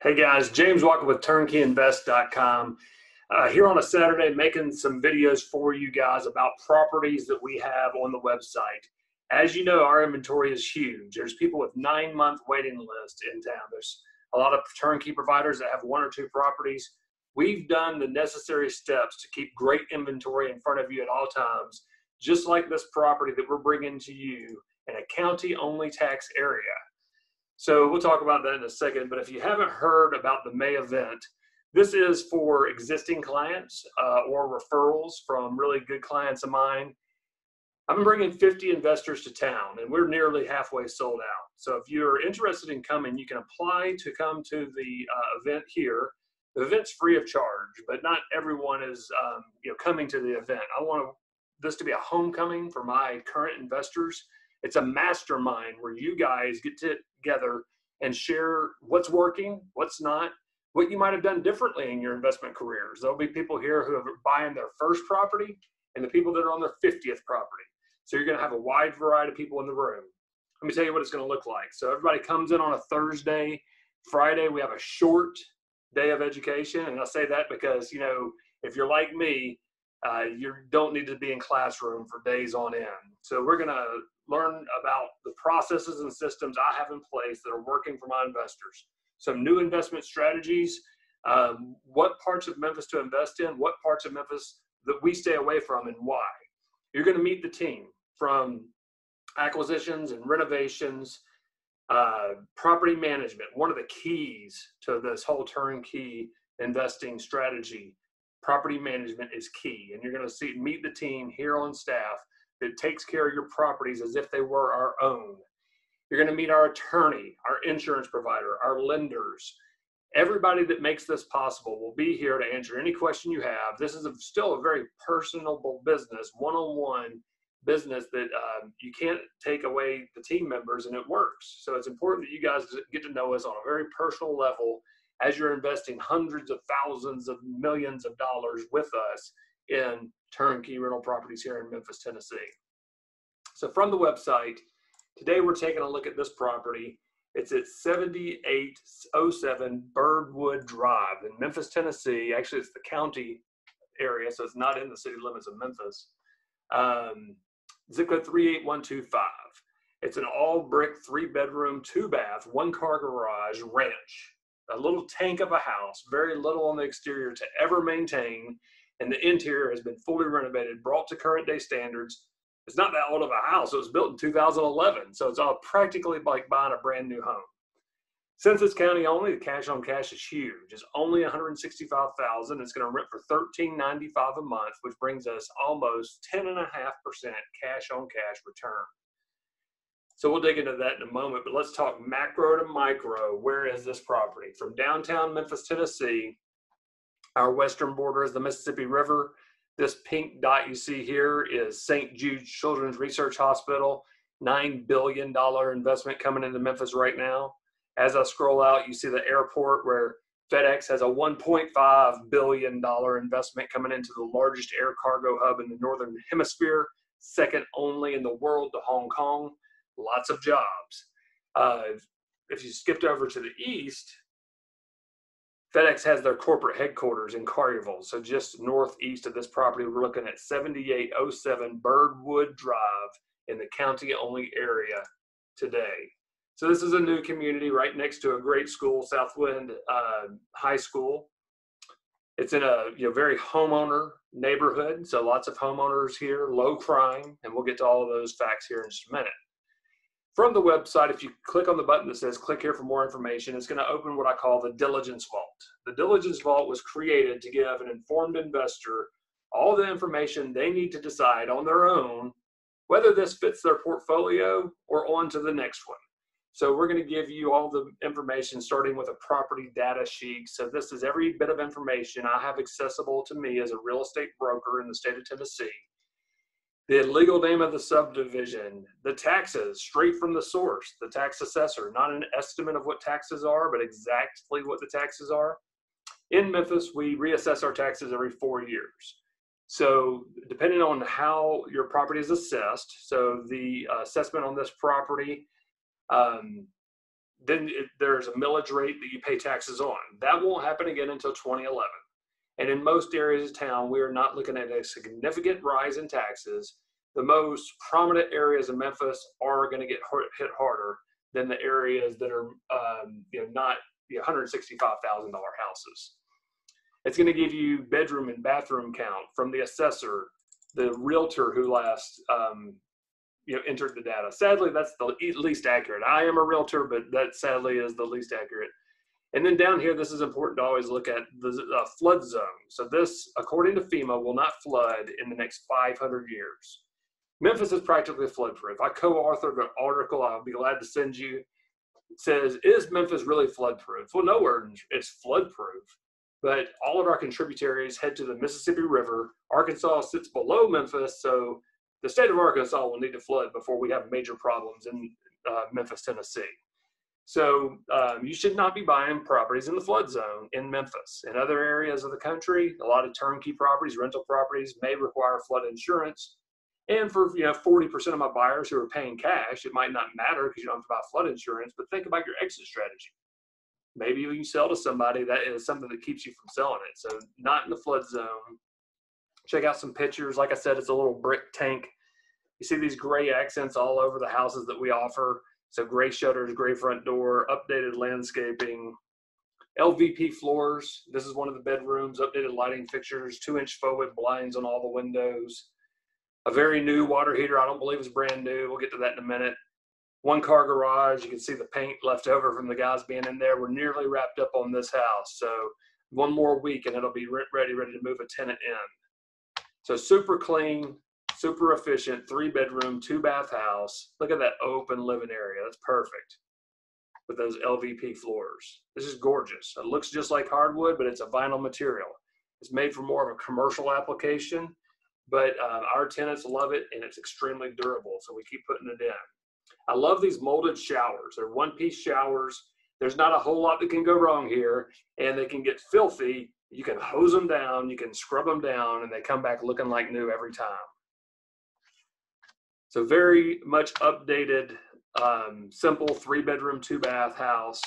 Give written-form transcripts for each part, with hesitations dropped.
Hey guys, James Wachob with TurnkeyInvest.com. Here on a Saturday, making some videos for you guys about properties that we have on the website. As you know, our inventory is huge. There's people with 9-month waiting list in town. There's a lot of turnkey providers that have 1 or 2 properties. We've done the necessary steps to keep great inventory in front of you at all times, just like this property that we're bringing to you in a county-only tax area. So we'll talk about that in a second, but if you haven't heard about the May event, this is for existing clients or referrals from really good clients of mine. I'm bringing 50 investors to town, and we're nearly halfway sold out. So if you're interested in coming, you can apply to come to the event here. The event's free of charge, but not everyone is coming to the event. I want this to be a homecoming for my current investors. It's a mastermind where you guys get together and share what's working, what's not, what you might have done differently in your investment careers. There'll be people here who are buying their first property and the people that are on their 50th property. So you're going to have a wide variety of people in the room. Let me tell you what it's going to look like. So everybody comes in on a Thursday. Friday, we have a short day of education. And I say that because, if you're like me, you don't need to be in classroom for days on end. So we're going to learn about the processes and systems I have in place that are working for my investors. Some new investment strategies, what parts of Memphis to invest in, what parts of Memphis that we stay away from and why. You're going to meet the team from acquisitions and renovations, property management. One of the keys to this whole turnkey investing strategy, property management is key. And you're going to meet the team here on staff that takes care of your properties as if they were our own. You're going to meet our attorney, our insurance provider, our lenders. Everybody that makes this possible will be here to answer any question you have. This is still a very personable business, one-on-one business that you can't take away the team members, and it works. So it's important that you guys get to know us on a very personal level as you're investing hundreds of thousands of millions of dollars with us in turnkey rental properties here in Memphis, Tennessee. So from the website, today we're taking a look at this property. It's at 7807 Birdwood Drive in Memphis, Tennessee. Actually, it's the county area, so it's not in the city limits of Memphis. Zip code 38125. It's an all brick 3-bedroom, 2-bath, 1-car garage ranch. A little tank of a house, very little on the exterior to ever maintain, and the interior has been fully renovated, brought to current day standards. It's not that old of a house. It was built in 2011, so it's all practically like buying a brand new home. Since it's county only, the cash on cash is huge. It's only $165,000. It's going to rent for $13.95 a month, which brings us almost 10.5% cash on cash return. So we'll dig into that in a moment, but let's talk macro to micro. Where is this property? From downtown Memphis, Tennessee, our western border is the Mississippi River. This pink dot you see here is St. Jude's Children's Research Hospital, $9 billion investment coming into Memphis right now. As I scroll out, you see the airport where FedEx has a $1.5 billion investment coming into the largest air cargo hub in the Northern Hemisphere, second only in the world to Hong Kong. Lots of jobs. If you skipped over to the east, FedEx has their corporate headquarters in Collierville. So just northeast of this property, we're looking at 7807 Birdwood Drive in the county-only area today. So this is a new community right next to a great school, Southwind High School. It's in a very homeowner neighborhood, so lots of homeowners here, low crime, and we'll get to all of those facts here in just a minute. From the website, if you click on the button that says click here for more information, it's going to open what I call the diligence vault. The diligence vault was created to give an informed investor all the information they need to decide on their own whether this fits their portfolio or on to the next one. So we're going to give you all the information starting with a property data sheet. So this is every bit of information I have accessible to me as a real estate broker in the state of Tennessee. The legal name of the subdivision, the taxes straight from the source, the tax assessor, not an estimate of what taxes are, but exactly what the taxes are. In Memphis, we reassess our taxes every 4 years. So depending on how your property is assessed, so the assessment on this property there's a millage rate that you pay taxes on. That won't happen again until 2011. And in most areas of town, we are not looking at a significant rise in taxes. The most prominent areas of Memphis are going to get hit harder than the areas that are not $165,000 houses. It's going to give you bedroom and bathroom count from the assessor, the realtor who last entered the data. Sadly, that's the least accurate. I am a realtor, but that sadly is the least accurate. And then down here, this is important to always look at the flood zone. So this, according to FEMA, will not flood in the next 500 years. Memphis is practically flood-proof. I co-authored an article I'll be glad to send you. It says, is Memphis really flood-proof? Well, nowhere it's flood-proof, but all of our contributaries head to the Mississippi River. Arkansas sits below Memphis, so the state of Arkansas will need to flood before we have major problems in Memphis, Tennessee. So you should not be buying properties in the flood zone in Memphis. In other areas of the country, a lot of turnkey properties, rental properties may require flood insurance. And for 40% of my buyers who are paying cash, it might not matter because you don't have to buy flood insurance, but think about your exit strategy. Maybe you sell to somebody that is something that keeps you from selling it. So not in the flood zone. Check out some pictures. Like I said, it's a little brick tank. You see these gray accents all over the houses that we offer. So gray shutters, gray front door, updated landscaping, LVP floors. This is one of the bedrooms, updated lighting fixtures, 2-inch forward blinds on all the windows. A very new water heater. I don't believe it's brand new. We'll get to that in a minute. 1-car garage. You can see the paint left over from the guys being in there. We're nearly wrapped up on this house. So one more week and it'll be ready to move a tenant in. So super clean, super efficient, 3-bedroom, 2-bath house. Look at that open living area. That's perfect with those LVP floors. This is gorgeous. It looks just like hardwood, but it's a vinyl material. It's made for more of a commercial application, but our tenants love it and it's extremely durable. So we keep putting it in. I love these molded showers. They're 1-piece showers. There's not a whole lot that can go wrong here, and they can get filthy. You can hose them down, you can scrub them down, and they come back looking like new every time. So very much updated, simple 3-bedroom, 2-bath house.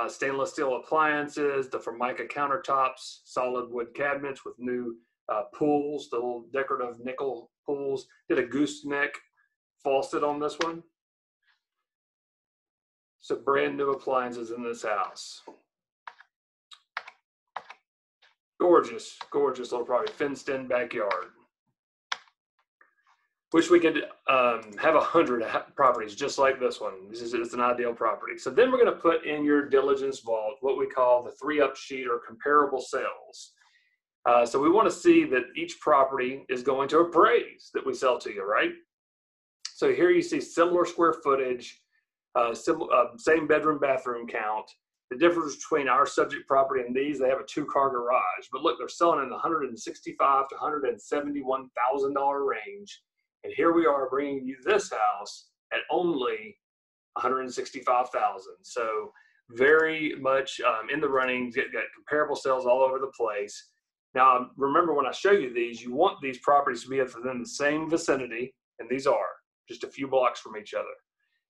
Stainless steel appliances, the Formica countertops, solid wood cabinets with new pools, the little decorative nickel pools. Did a gooseneck faucet on this one. So brand new appliances in this house. Gorgeous, gorgeous little property, fenced in backyard. Wish we could have 100 properties just like this one. It's an ideal property. So then we're going to put in your diligence vault what we call the 3-up sheet or comparable sales. So we want to see that each property is going to appraise that we sell to you, right? So here you see similar square footage, same bedroom, bathroom count. The difference between our subject property and these, they have a 2-car garage. But look, they're selling in the $165,000 to $171,000 range. And here we are bringing you this house at only $165,000. So very much in the running, got comparable sales all over the place. Now, remember when I show you these, you want these properties to be within the same vicinity, and these are just a few blocks from each other.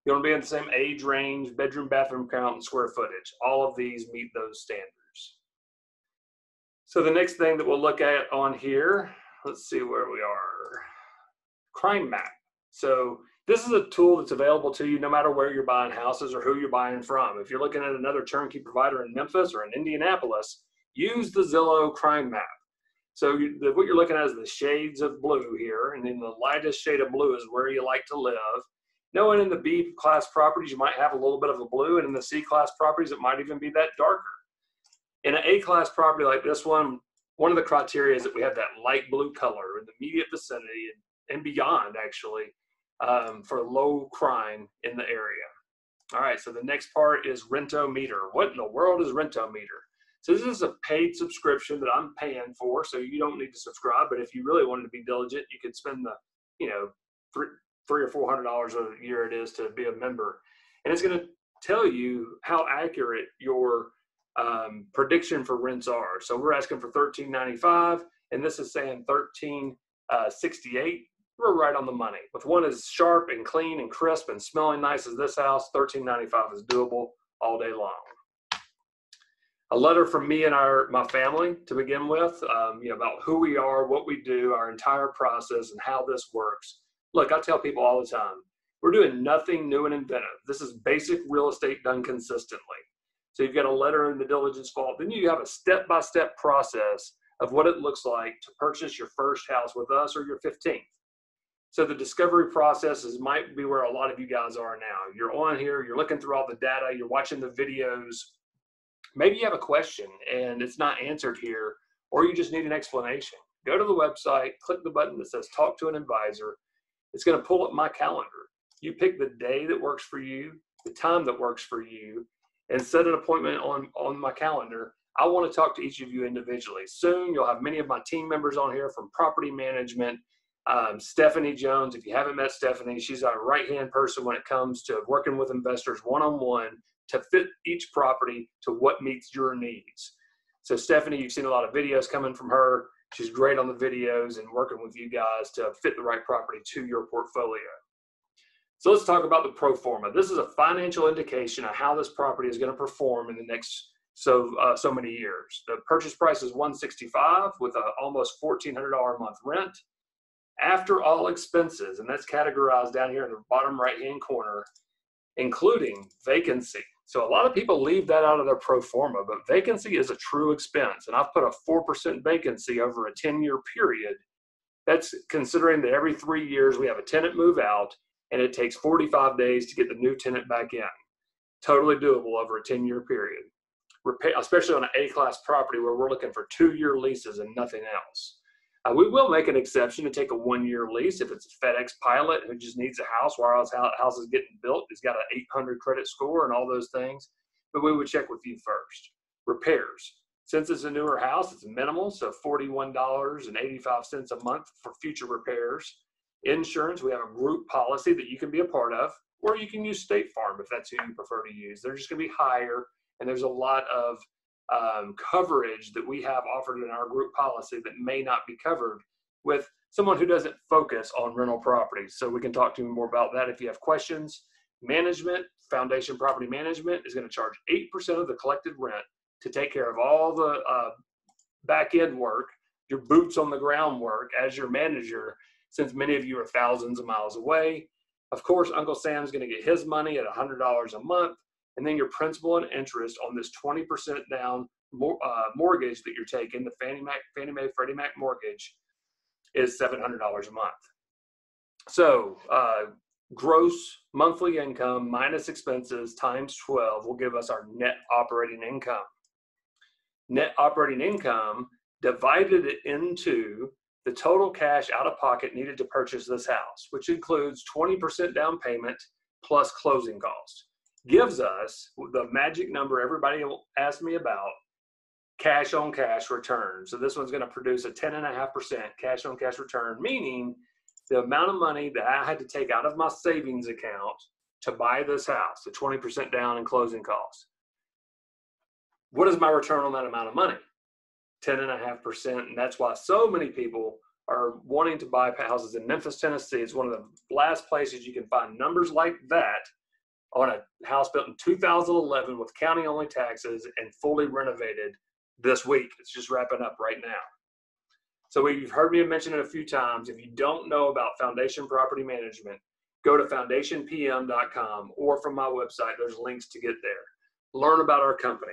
You want to be in the same age range, bedroom, bathroom count, and square footage. All of these meet those standards. So the next thing that we'll look at on here, let's see where we are. Crime map. So this is a tool that's available to you no matter where you're buying houses or who you're buying from. If you're looking at another turnkey provider in Memphis or in Indianapolis, use the Zillow crime map. So what you're looking at is the shades of blue here, and then the lightest shade of blue is where you like to live. Knowing in the B-class properties, you might have a little bit of a blue, and in the C-class properties, it might even be that darker. In an A-class property like this one of the criteria is that we have that light blue color in the immediate vicinity and beyond, actually, for low crime in the area. All right, so the next part is Rentometer. What in the world is Rentometer? So this is a paid subscription that I'm paying for, so you don't need to subscribe. But if you really wanted to be diligent, you could spend the, $300 or $400 a year it is to be a member, and it's going to tell you how accurate your prediction for rents are. So we're asking for $13.95, and this is saying $13.68. we're right on the money. With one as sharp and clean and crisp and smelling nice as this house, $13.95 is doable all day long. A letter from me and my family to begin with, about who we are, what we do, our entire process, and how this works. Look, I tell people all the time, we're doing nothing new and inventive. This is basic real estate done consistently. So you've got a letter in the diligence vault. Then you have a step-by-step process of what it looks like to purchase your first house with us or your 15th. So the discovery processes might be where a lot of you guys are now. You're on here, you're looking through all the data, you're watching the videos. Maybe you have a question and it's not answered here, or you just need an explanation. Go to the website, click the button that says talk to an advisor. It's going to pull up my calendar. You pick the day that works for you, the time that works for you, and set an appointment on my calendar. I want to talk to each of you individually. Soon you'll have many of my team members on here from property management. Stephanie Jones, if you haven't met Stephanie, she's our right-hand person when it comes to working with investors one-on-one to fit each property to what meets your needs. So Stephanie, you've seen a lot of videos coming from her. She's great on the videos and working with you guys to fit the right property to your portfolio. So let's talk about the pro forma. This is a financial indication of how this property is going to perform in the next so many years. The purchase price is $165 with almost $1,400 a month rent. After all expenses, and that's categorized down here in the bottom right-hand corner, including vacancy. So a lot of people leave that out of their pro forma, but vacancy is a true expense. And I've put a 4% vacancy over a 10-year period. That's considering that every 3 years we have a tenant move out, and it takes 45 days to get the new tenant back in. Totally doable over a 10-year period, especially on an A-class property where we're looking for 2-year leases and nothing else. We will make an exception to take a 1-year lease if it's a FedEx pilot who just needs a house while his house is getting built. He's got an 800 credit score and all those things, but we would check with you first. Repairs. Since it's a newer house, it's minimal, so $41.85 a month for future repairs. Insurance, we have a group policy that you can be a part of, or you can use State Farm if that's who you prefer to use. They're just going to be higher, and there's a lot of coverage that we have offered in our group policy that may not be covered with someone who doesn't focus on rental properties. So we can talk to you more about that if you have questions. Management, Foundation Property Management is going to charge 8% of the collected rent to take care of all the back end work, your boots on the ground work as your manager, since many of you are thousands of miles away. Of course, Uncle Sam's going to get his money at $100 a month. And then your principal and interest on this 20% down mortgage that you're taking, the Fannie Mae, Freddie Mac mortgage, is $700 a month. So gross monthly income minus expenses times 12 will give us our net operating income. Net operating income divided it into the total cash out of pocket needed to purchase this house, which includes 20% down payment plus closing costs. Gives us the magic number everybody will ask me about, cash on cash return. So this one's going to produce a 10.5% cash on cash return, meaning the amount of money that I had to take out of my savings account to buy this house, the 20% down and closing costs. What is my return on that amount of money? 10.5%. And that's why so many people are wanting to buy houses in Memphis, Tennessee. It's one of the last places you can find numbers like that on a house built in 2011 with county-only taxes and fully renovated this week. It's just wrapping up right now. So you've heard me mention it a few times. If you don't know about Foundation Property Management, go to foundationpm.com or from my website. There's links to get there. Learn about our company.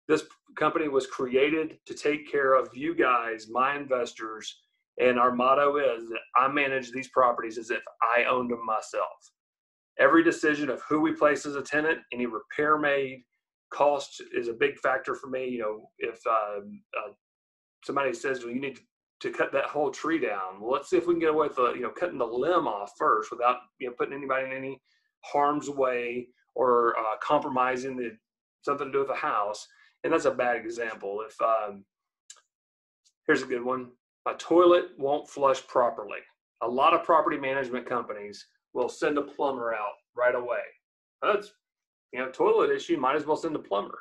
This company was created to take care of you guys, my investors, and our motto is that I manage these properties as if I owned them myself. Every decision of who we place as a tenant, any repair made, cost is a big factor for me. You know, if somebody says, well, you need to cut that whole tree down. Well, let's see if we can get away with cutting the limb off first without putting anybody in any harm's way or compromising something to do with the house. And that's a bad example. If here's a good one: a toilet won't flush properly. A lot of property management companies will send a plumber out right away. That's toilet issue. Might as well send a plumber.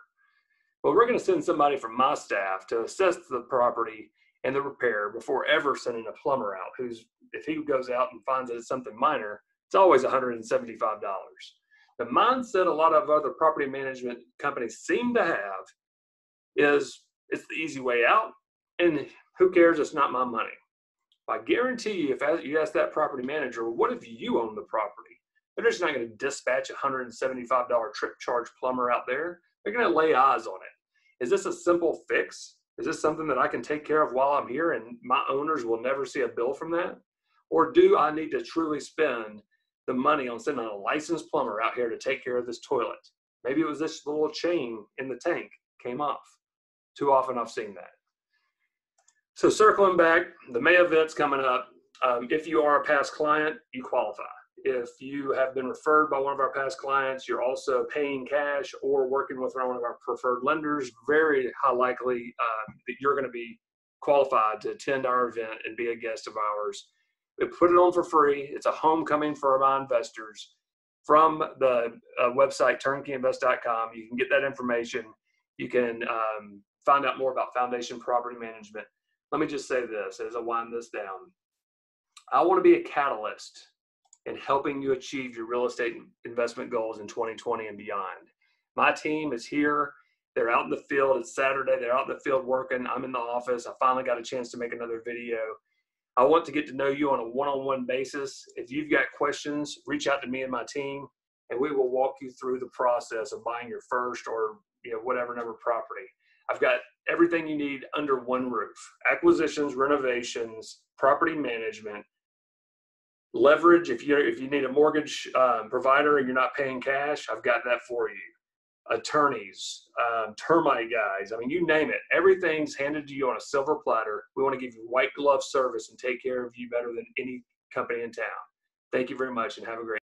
Well, we're going to send somebody from my staff to assess the property and the repair before ever sending a plumber out, who's, if he goes out and finds that it's something minor, it's always $175. The mindset a lot of other property management companies seem to have is it's the easy way out, and who cares, it's not my money. I guarantee you, if you ask that property manager, what if you own the property? They're just not going to dispatch a $175 trip charge plumber out there. They're going to lay eyes on it. Is this a simple fix? Is this something that I can take care of while I'm here and my owners will never see a bill from that? Or do I need to truly spend the money on sending a licensed plumber out here to take care of this toilet? Maybe it was this little chain in the tank came off. Too often I've seen that. So circling back, the May event's coming up. If you are a past client, you qualify. If you have been referred by one of our past clients, you're also paying cash or working with one of our preferred lenders, very high likely that you're going to be qualified to attend our event and be a guest of ours. We put it on for free. It's a homecoming for my investors. From the website, TurnkeyInvest.com, you can get that information. You can find out more about Foundation Property Management. Let me just say this as I wind this down. I want to be a catalyst in helping you achieve your real estate investment goals in 2020 and beyond. My team is here. They're out in the field. It's Saturday. They're out in the field working. I'm in the office. I finally got a chance to make another video. I want to get to know you on a one-on-one basis. If you've got questions, reach out to me and my team, and we will walk you through the process of buying your first or whatever number property. I've got everything you need under one roof: acquisitions, renovations, property management, leverage. If you need a mortgage provider and you're not paying cash, I've got that for you. Attorneys, termite guys, I mean, you name it. Everything's handed to you on a silver platter. We want to give you white glove service and take care of you better than any company in town. Thank you very much and have a great